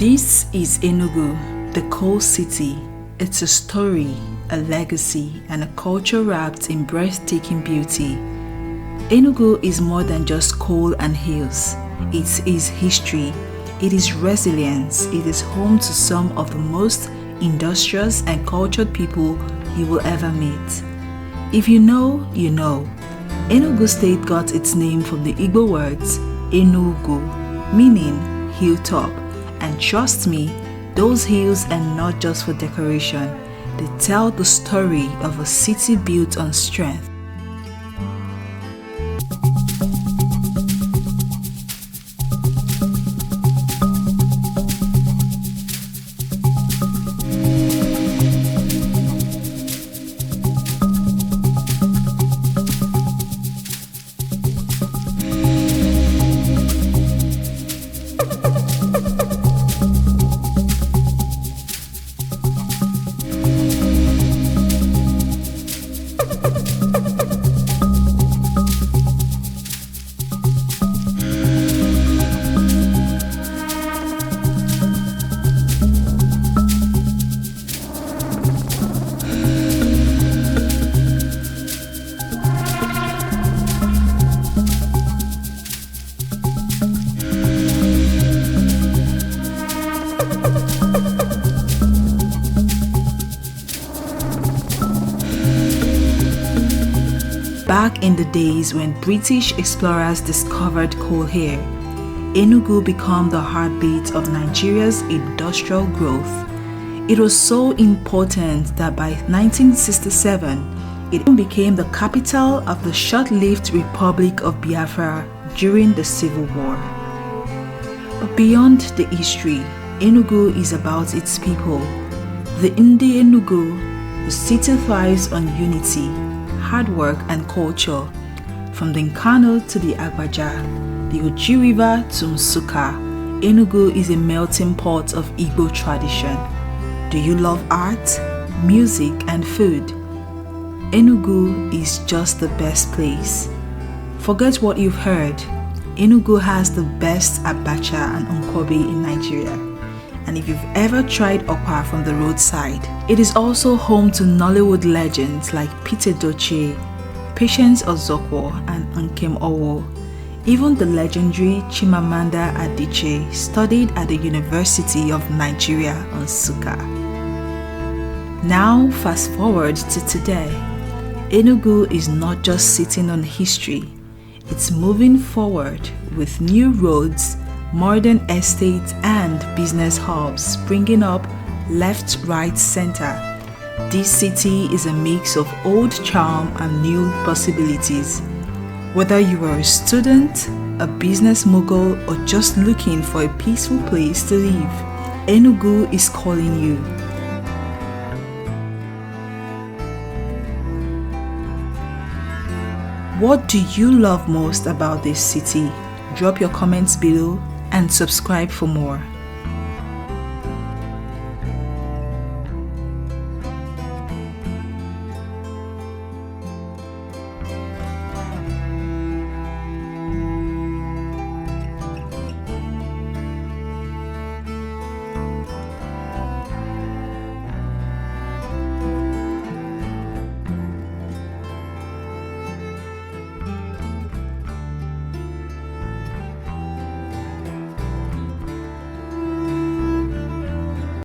This is Enugu, the coal city. It's a story, a legacy, and a culture wrapped in breathtaking beauty. Enugu is more than just coal and hills. It is history, it is resilience, it is home to some of the most industrious and cultured people you will ever meet. If you know, you know. Enugu State got its name from the Igbo words Enugu, meaning hilltop. And trust me, those hills are not just for decoration. They tell the story of a city built on strength. Back in the days when British explorers discovered coal here, Enugu became the heartbeat of Nigeria's industrial growth. It was so important that by 1967, it became the capital of the short-lived Republic of Biafra during the Civil War. But beyond the history, Enugu is about its people. The Ndi Enugu, the city thrives on unity, hard work and culture. From the Nkano to the abacha, the Oji River to Nsukka, Enugu is a melting pot of Igbo tradition. Do you love art, music and food? Enugu is just the best place. Forget what you've heard. Enugu has the best abacha and nkwobi in Nigeria. And if you've ever tried okpa from the roadside, it is also home to Nollywood legends like Edochie, Patience Ozokwor and nkwobi. Even the legendary Chimamanda Adichie studied at the University of Nigeria, Nsukka. Now fast forward to today. Enugu is not just sitting on history, it's moving forward with new roads, modern estates and business hubs springing up left, right, center. This city is a mix of old charm and new possibilities. Whether you are a student, a business mogul, or just looking for a peaceful place to live, Enugu is calling you. What do you love most about this city? Drop your comments below and subscribe for more.